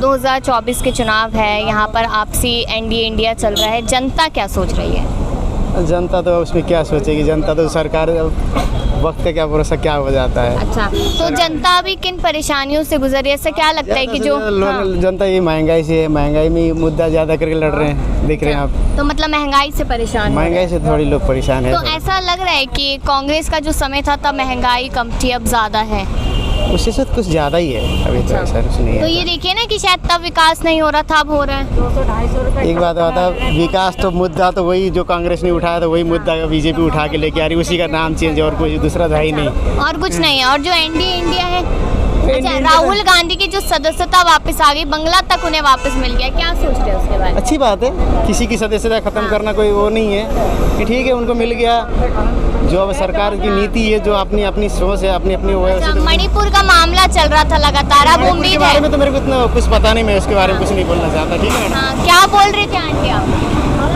2024 के चुनाव है, यहाँ पर आपसी एनडीए इंडिया चल रहा है, जनता क्या सोच रही है? जनता तो उसमें क्या सोचेगी, जनता तो सरकार वक्त का क्या भरोसा क्या हो जाता है। अच्छा, तो जनता अभी किन परेशानियों से गुजर रही है? ऐसा क्या लगता है कि जो जनता ये महंगाई से है, महंगाई में मुद्दा ज़्यादा करके लड़ रहे हैं, देख रहे हैं आप। तो मतलब महंगाई से परेशान हो रहे महंगाई से थोड़ी लोग परेशान है। तो ऐसा लग रहा है कि कांग्रेस का जो समय था तब महंगाई कम थी, अब ज़्यादा है? उससे तो कुछ ज़्यादा ही है अभी। तो ऐसा कुछ नहीं है। तो ये देखिए ना कि शायद तब विकास नहीं हो रहा था, अब हो रहा है। 200-250 एक बात होता है, विकास तो मुद्दा तो वही जो कांग्रेस ने उठाया था, वही मुद्दा बीजेपी उठा के लेके आ रही, उसी का नाम चेंज और कोई दूसरा था ही नहीं। और कुछ नहीं है। और जो एनडीए इंडिया है, अच्छा, राहुल गांधी की जो सदस्यता वापस आ गई, बंगला तक उन्हें वापस मिल गया, क्या सोचते हैं उसके बारे में? अच्छी बात है, किसी की सदस्यता खत्म करना कोई वो नहीं है कि ठीक है उनको मिल गया। जो अब सरकार की नीति है, जो अपनी अपनी सोच है, अपनी अपनी वो है। अच्छा, मणिपुर का मामला चल रहा था लगातार, अब उम्मीद है? बारे में तो मेरे को इतना कुछ पता नहीं, मैं उसके बारे में कुछ नहीं बोलना चाहता। ठीक है, हाँ, क्या बोल रहे थे आंटी आप?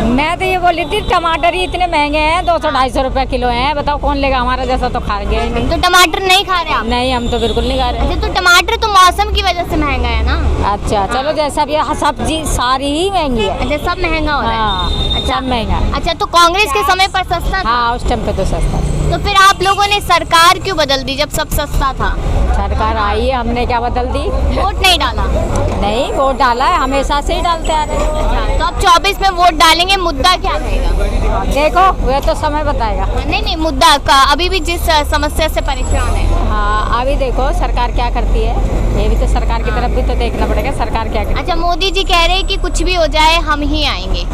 मैं तो ये बोली थी टमाटर ही इतने महंगे हैं, 200-250 रुपए किलो हैं। बताओ कौन लेगा, हमारा जैसा तो खा गया ही नहीं। तो टमाटर नहीं खा रहे आप? नहीं, हम तो बिल्कुल नहीं खा रहे। अच्छा, तो टमाटर तो मौसम की वजह से महंगा है ना? अच्छा चलो, जैसा भी है, सब्जी सारी ही महंगी है। अच्छा, सब महंगा हो रहा है। हाँ, अच्छा, सब महंगा। अच्छा, तो कांग्रेस के समय पर सस्ता था? हाँ, उस टाइम पे तो सस्ता था। तो फिर आप लोगों ने सरकार क्यों बदल दी जब सब सस्ता था? सरकार आई है, हमने क्या बदल दी? वोट नहीं डाला? नहीं, वोट डाला है, हमेशा से ही डालते आ रहे हैं। अच्छा, तो अब 24 में वोट डालेंगे, मुद्दा क्या रहेगा? देखो वह तो समय बताएगा। नहीं, मुद्दा का अभी भी जिस समस्या से परेशान है। हाँ, अभी देखो सरकार क्या करती है, ये भी तो सरकार की तरफ भी तो देखना पड़ेगा, सरकार क्या करती है। अच्छा, मोदी जी कह रहे हैं कि कुछ भी हो जाए हम ही आएंगे।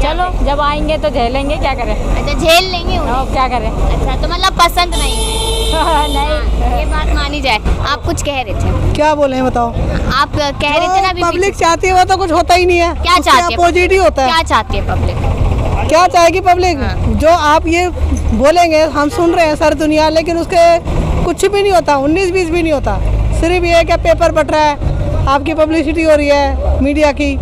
चलो, जब आएंगे तो झेलेंगे, क्या करें। अच्छा, झेल लेंगे उन्हें? और क्या करें। अच्छा, तो मतलब पसंद नहीं है? नहीं, ये बात मानी जाए। आप कुछ कह रहे थे? क्या बोले हैं बताओ। आप कह रहे थे ना अभी पब्लिक चाहती है वो तो कुछ होता ही नहीं है। क्या चाहती है? अपोजिट ही होता है। क्या चाहती है पब्लिक? क्या चाहेगी पब्लिक? जो आप ये बोलेंगे हम सुन रहे हैं सारी दुनिया, लेकिन उसके कुछ भी नहीं होता, 19-20 भी नहीं होता। सिर्फ ये क्या पेपर बट रहा है, आपकी पब्लिसिटी हो रही है मीडिया की,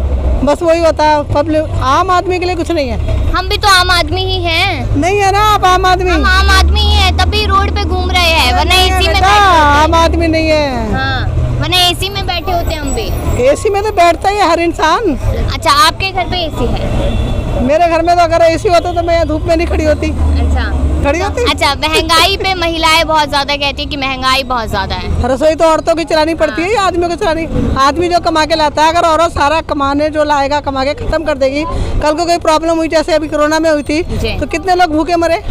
बस वही होता है। पब्लिक आम आदमी के लिए कुछ नहीं है। हम भी तो आम आदमी ही हैं। नहीं है ना, आप आम आदमी। हम आम आदमी ही हैं, तभी रोड पे घूम रहे हैं, वरना एसी में बैठे आम आदमी नहीं है। हाँ, वरना एसी में बैठे होते हम भी। एसी में तो बैठता ही है हर इंसान। अच्छा, आपके घर पे एसी है? मेरे घर में तो अगर एसी होता तो मैं धूप में नहीं खड़ी होती। अच्छा, खड़ी होती। अच्छा, महंगाई पे महिलाएं बहुत ज्यादा कहती है कि महंगाई बहुत ज्यादा है। रसोई तो औरतों की चलानी पड़ती है या आदमियों को चलानी? आदमी जो कमा के लाता है, अगर औरत सारा कमाने जो लाएगा कमा के खत्म कर देगी, कल को कोई प्रॉब्लम हुई जैसे अभी कोरोना में हुई थी, तो कितने लोग भूखे मरे।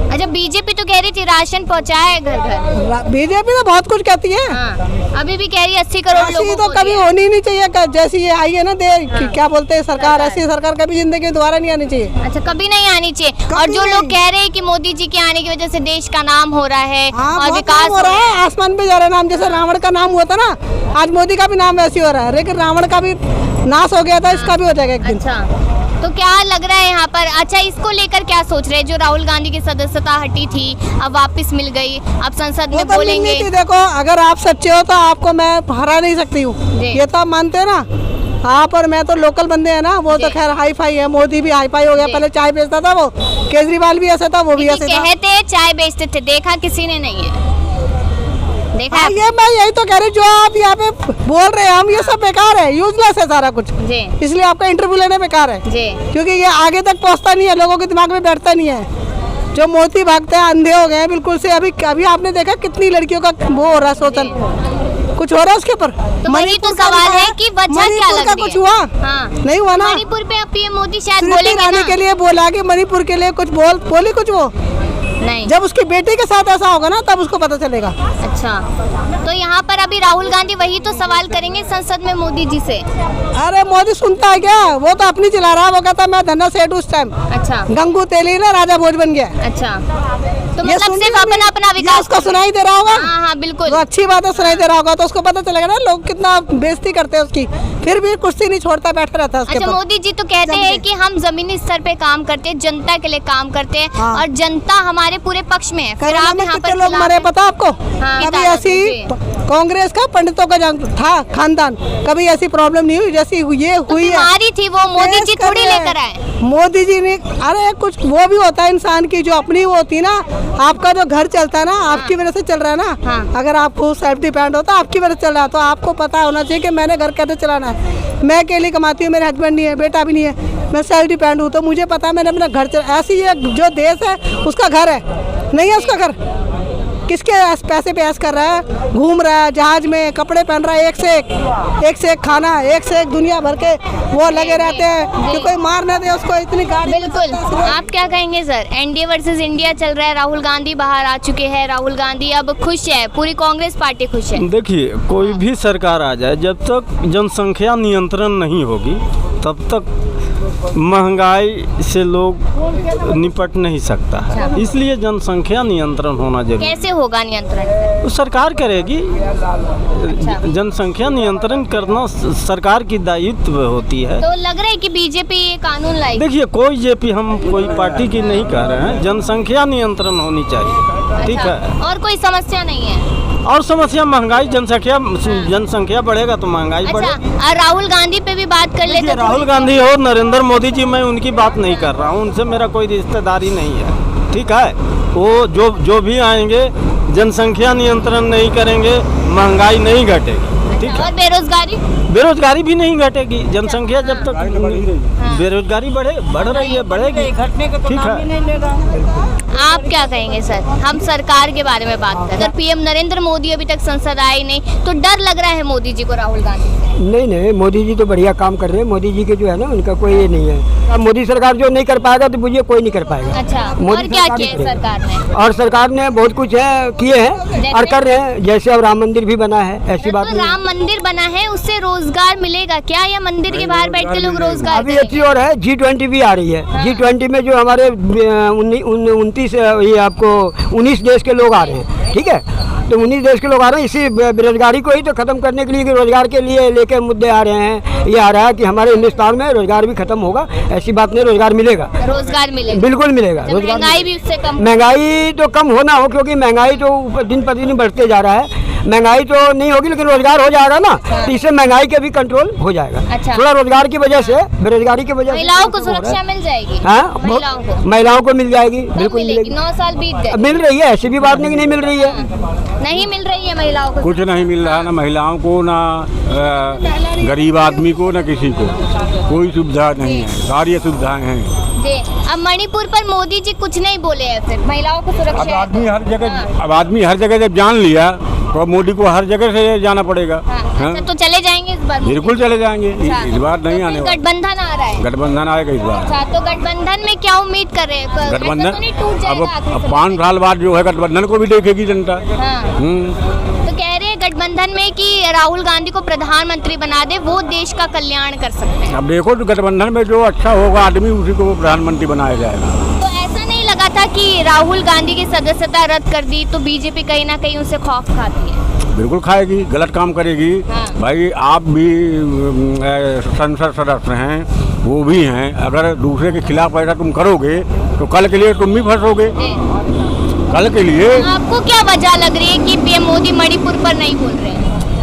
अच्छा, बीजेपी तो कह रही थी राशन पहुंचाया है घर घर। बीजेपी तो बहुत कुछ कहती है। हाँ, अभी भी कह रही है 80 करोड़ लोगों तो कभी होनी ही नहीं चाहिए। जैसी ये आई है ना क्या बोलते हैं सरकार, ऐसी सरकार कभी जिंदगी में दोबारा नहीं आनी चाहिए। अच्छा, कभी नहीं आनी चाहिए। और जो लोग कह रहे हैं कि मोदी जी के आने की वजह से देश का नाम हो रहा है और विकास हो रहा है, आसमान पे जा रहा है नाम, जैसे रावण का नाम हुआ था ना, आज मोदी का भी नाम वैसे हो रहा है। लेकिन रावण का भी नाश हो गया था, इसका भी हो जाएगा एक दिन। अच्छा, तो क्या लग रहा है यहाँ पर? अच्छा, इसको लेकर क्या सोच रहे हैं? जो राहुल गांधी की सदस्यता हटी थी, अब वापस मिल गई, अब संसद में बोलेंगे। देखो, अगर आप सच्चे हो तो आपको मैं हरा नहीं सकती हूँ, ये तो आप मानते हैं ना। आप और मैं तो लोकल बंदे हैं ना, वो तो खैर हाई फाई है। मोदी भी हाई फाई हो गया, पहले चाय बेचता था वो, केजरीवाल भी ऐसा था, वो भी ऐसे था। कहते चाय बेचते थे, देखा किसी ने नहीं है, देखा? ये मैं यही तो कह रही हूँ, जो आप यहाँ पे बोल रहे हैं हम, ये सब बेकार है, यूजलेस है सारा कुछ। इसलिए आपका इंटरव्यू लेना बेकार है, क्योंकि ये आगे तक पहुँचता नहीं है, लोगों के दिमाग में बैठता नहीं है। जो मोदी भागते हैं अंधे हो गए हैं बिल्कुल से। अभी आपने देखा कितनी लड़कियों का वो हो रहा है शोषण, कुछ हो रहा है उसके ऊपर। तो वही तो सवाल है कि वजह क्या लग रही है? कुछ हुआ? हाँ, नहीं हुआ ना। मणिपुर पे अब पीएम मोदी शायद बोलेंगे ना। के लिए बोला कि मणिपुर के लिए कुछ बोली कुछ वो नहीं। जब उसकी बेटी के साथ ऐसा होगा ना तब उसको पता चलेगा। अच्छा, तो यहाँ पर अभी राहुल गांधी वही तो सवाल करेंगे संसद में मोदी जी से। अरे मोदी सुनता है क्या? वो तो अपनी चला रहा है। वो कहता मैं धन्ना सेठ उस टाइम। अच्छा, गंगू तेली ना राजा भोज बन गया। अच्छा, तो मतलब सिर्फ अपना अपना विकास उसको सुनाई दे रहा होगा। हाँ हाँ बिल्कुल, तो अच्छी बात है, सुनाई दे रहा होगा तो उसको पता चलेगा ना लोग कितना बेइज्जती करते हैं उसकी, फिर भी कुर्सी नहीं छोड़ता, बैठा रहता है उसके अच्छा, मोदी जी तो कहते हैं कि हम जमीनी स्तर पे काम करते हैं, जनता के लिए काम करते हैं और जनता हमारे पूरे पक्ष में है। फिर आप यहाँ पर लोग मरे पता आपको? कभी ऐसी कांग्रेस का पंडितों का था खानदान, कभी ऐसी प्रॉब्लम नहीं हुई जैसी ये हुई है। बीमारी थी वो मोदी जी थोड़ी लेकर आए। मोदी जी ने, अरे कुछ वो भी होता है इंसान की जो अपनी वो होती ना आपका जो घर चलता है ना, आपकी वजह से चल रहा है ना। हाँ। अगर आपको सेल्फ डिपेंड होता है, आपकी वजह से चल रहा है, तो आपको पता होना चाहिए कि मैंने घर कैसे चलाना है। मैं अकेली कमाती हूँ, मेरे हस्बैंड नहीं है, बेटा भी नहीं है, मैं सेल्फ डिपेंड हूँ, तो मुझे पता है मैंने अपना घर ऐसी ये जो देश है उसका घर है, नहीं है उसका घर, किसके पैसे पे ऐश कर रहा है, घूम रहा है जहाज में, कपड़े पहन रहा है, एक से एक खाना, एक से एक दुनिया भर के वो लगे रहते हैं कि कोई मार न दे उसको, इतनी गाड़ी। बिल्कुल, आप क्या कहेंगे सर? एनडीए वर्सेस इंडिया चल रहा है, राहुल गांधी बाहर आ चुके हैं, राहुल गांधी अब खुश है, पूरी कांग्रेस पार्टी खुश है। देखिए, कोई भी सरकार आ जाए, जब तक जनसंख्या नियंत्रण नहीं होगी तब तक महंगाई से लोग निपट नहीं सकता है। इसलिए जनसंख्या नियंत्रण होना जरूरी। कैसे होगा नियंत्रण? तो सरकार करेगी। जनसंख्या नियंत्रण करना सरकार की दायित्व होती है। तो लग रहा है कि बीजेपी ये कानून लाएगी। देखिए, कोई जेपी हम कोई पार्टी की नहीं कह रहे हैं, जनसंख्या नियंत्रण होनी चाहिए। ठीक है, और कोई समस्या नहीं है। और समस्या महंगाई, जनसंख्या बढ़ेगा तो महंगाई बढ़ेगा। राहुल गांधी पे भी बात कर लेते। राहुल गांधी और नरेंद्र मोदी जी, मैं उनकी बात नहीं कर रहा हूँ, उनसे मेरा कोई रिश्तेदारी नहीं है। ठीक है, वो जो भी आएंगे जनसंख्या नियंत्रण नहीं करेंगे, महंगाई नहीं घटेगी। ठीक है, और बेरोजगारी भी नहीं घटेगी। जनसंख्या जब तक बेरोजगारी बढ़ रही है, बढ़ेगी, घटने का ठीक है। आप क्या कहेंगे सर? हम सरकार के बारे में बात कर रहे हैं। पीएम नरेंद्र मोदी अभी तक संसद आए नहीं, तो डर लग रहा है मोदी जी को, राहुल गांधी से? नहीं, मोदी जी तो बढ़िया काम कर रहे हैं। मोदी जी के जो है ना, उनका कोई ये नहीं है। अब मोदी सरकार जो नहीं कर पाएगा तो मुझे कोई नहीं कर पाएगा। अच्छा, और क्या किया है सरकार ने? और सरकार ने बहुत कुछ है किए हैं और कर रहे हैं। जैसे अब राम मंदिर भी बना है, ऐसी बात नहीं। राम मंदिर बना है, उससे रोजगार मिलेगा क्या, या मंदिर के बाहर बैठ के लोग रोजगार? अभी अच्छी और है, G20 भी आ रही है। G20 में जो हमारे 19 देश के लोग आ रहे हैं। ठीक है, तो 19 देश के लोग आ रहे हैं। इसी बेरोजगारी को ही तो खत्म करने के लिए, कि रोजगार के लिए लेके मुद्दे आ रहे हैं। ये आ रहा है कि हमारे हिंदुस्तान में रोजगार भी खत्म होगा, ऐसी बात नहीं, रोजगार मिलेगा। रोजगार मिलेगा, बिल्कुल मिलेगा। महंगाई भी उससे कम, महंगाई तो कम होना हो, क्योंकि महंगाई तो दिन प्रतिदिन बढ़ते जा रहा है। महंगाई तो नहीं होगी, लेकिन रोजगार हो जाएगा ना, तो इससे महंगाई के भी कंट्रोल हो जाएगा। अच्छा। थोड़ा रोजगार की वजह से, बेरोजगारी की वजह से महिलाओं को सुरक्षा मिल जाएगी। हाँ, महिलाओं को मिल जाएगी, बिल्कुल मिलेगी। 9 साल बीत गए, मिल रही है, ऐसी भी बात नहीं कि नहीं मिल रही है। नहीं मिल रही है महिलाओं को? कुछ नहीं मिल रहा, ना महिलाओं को, ना गरीब आदमी को, ना किसी को कोई सुविधा नहीं है। सारी सुविधाएं हैं जी। अब मणिपुर पर मोदी जी कुछ नहीं बोले हैं, फिर महिलाओं को सुरक्षा। अब आदमी हर जगह जब जान लिया तो मोदी को हर जगह से जाना पड़ेगा। अच्छा, तो चले जाएंगे इस बार? बिल्कुल चले जाएंगे। इस बार नहीं आने वाला। गठबंधन आ रहा है। गठबंधन आएगा इस बार। अच्छा, तो गठबंधन में क्या उम्मीद कर रहे हैं? गठबंधन टूट जाएगा अब 5 साल बाद जो है गठबंधन को भी देखेगी जनता। तो कह रहे हैं गठबंधन में कि राहुल गांधी को प्रधानमंत्री बना दे, वो देश का कल्याण कर सकते हैं। अब देखो, तो गठबंधन में जो अच्छा होगा आदमी, उसी को प्रधानमंत्री बनाया जाएगा। तो ऐसा नहीं लगा था कि राहुल गांधी की सदस्यता रद्द कर दी तो बीजेपी कहीं ना कहीं उनसे खौफ खाती है? बिल्कुल खाएगी, गलत काम करेगी। भाई, आप भी संसद सदस्य हैं, वो भी हैं। अगर दूसरे के खिलाफ ऐसा तुम करोगे तो कल के लिए तुम भी फंसोगे। कल के लिए आपको क्या वजह लग रही है कि पीएम मोदी मणिपुर पर नहीं बोल रहे हैं?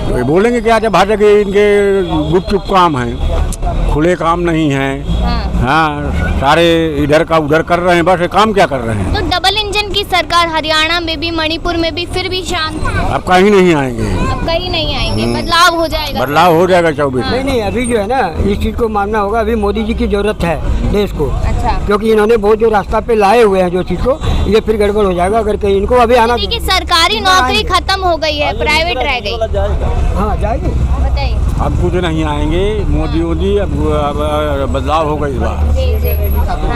तो बोलेंगे क्या, जब हर जगह इनके गुपचुप काम हैं, खुले काम नहीं हैं। हाँ, सारे इधर का उधर कर रहे हैं, बस ये काम क्या कर रहे हैं। तो डबल इंजन की सरकार हरियाणा में भी, मणिपुर में भी, फिर भी शांत। अब कहीं नहीं आएंगे, अब कहीं नहीं आएंगे, बदलाव हो जाएगा। बदलाव हो जाएगा 24 में। नहीं, अभी जो है ना, इस चीज को मानना होगा, अभी मोदी जी की जरूरत है देश को। अच्छा, क्योंकि इन्होंने बहुत जो रास्ता पे लाए हुए हैं जो चीज को, ये फिर गड़बड़ हो जाएगा अगर कहीं इनको अभी आना। कि सरकारी नौकरी खत्म हो गई है, प्राइवेट रह गई। हाँ, जाएगी। बताइए। अब कुछ नहीं आएंगे मोदी, अब बदलाव होगा इस बार।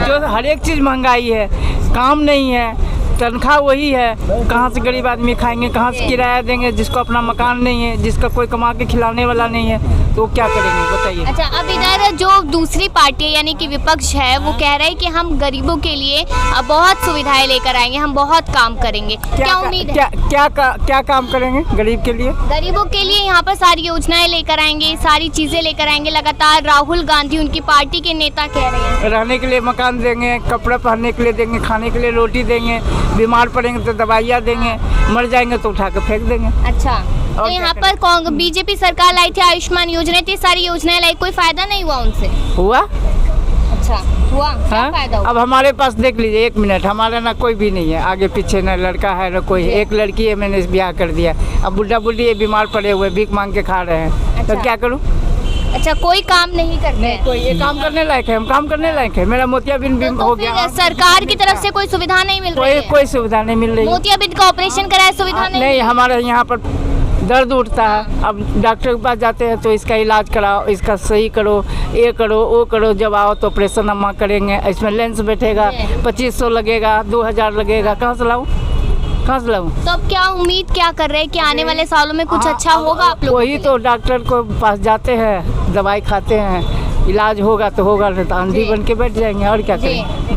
जो हर एक चीज़ महंगाई है, काम नहीं है, तनख्वाह वही है, कहाँ से गरीब आदमी खाएंगे, कहाँ से किराया देंगे, जिसको अपना मकान नहीं है, जिसका कोई कमा के खिलाने वाला नहीं है, तो क्या करेंगे बताइए। अच्छा, अब इधर जो दूसरी पार्टी यानी कि विपक्ष है, वो कह रहा है कि हम गरीबों के लिए बहुत सुविधाएं लेकर आएंगे, हम बहुत काम करेंगे। क्या उम्मीद है? क्या काम करेंगे गरीब के लिए? गरीबों के लिए यहाँ पर सारी योजनाएं लेकर आएंगे, सारी चीजें लेकर आएंगे। लगातार राहुल गांधी, उनकी पार्टी के नेता कह रहे हैं रहने के लिए मकान देंगे, कपड़े पहनने के लिए देंगे, खाने के लिए रोटी देंगे, बीमार पड़ेंगे तो दवाइयाँ देंगे, मर जाएंगे तो उठा के फेंक देंगे। अच्छा, तो यहाँ पर बीजेपी सरकार लाई थी, आयुष्मान योजना थी, सारी योजनाएं लाई, कोई फायदा नहीं हुआ उनसे? हुआ। अच्छा, हुआ क्या हाँ? फायदा हुआ? अब हमारे पास देख लीजिए, 1 मिनट, हमारा ना कोई भी नहीं है, आगे पीछे ना लड़का है ना कोई, एक लड़की है, मैंने ब्याह कर दिया। अब बुढ़ा बुढ़ी ये बीमार पड़े हुए, भीख मांग के खा रहे हैं। अच्छा। तो क्या करूँ? अच्छा, कोई काम नहीं करते हैं। कोई ये काम करने लायक है, हम काम करने लायक है। मेरा मोतियाबिंद तो हो फिर गया। सरकार की तरफ से कोई सुविधा नहीं मिल रही है? कोई सुविधा नहीं मिल रही। मोतियाबिंद का ऑपरेशन कराए, सुविधा नहीं, हमारे यहाँ पर दर्द उठता है, अब डॉक्टर के पास जाते हैं तो इसका इलाज कराओ, इसका सही करो, ये करो, वो करो। जब आओ तो ऑपरेशन अम्मा करेंगे, इसमें लेंस बैठेगा, 2500 लगेगा, 2000 लगेगा। कहाँ से लाऊं? कहाँ से लाऊं? तो अब क्या उम्मीद क्या कर रहे हैं कि आने वाले सालों में कुछ अच्छा होगा आप लोग? वही तो डॉक्टर को पास जाते हैं, दवाई खाते हैं, इलाज होगा तो होगा, नहीं तो आंधी बन के बैठ जाएंगे। और क्या करें?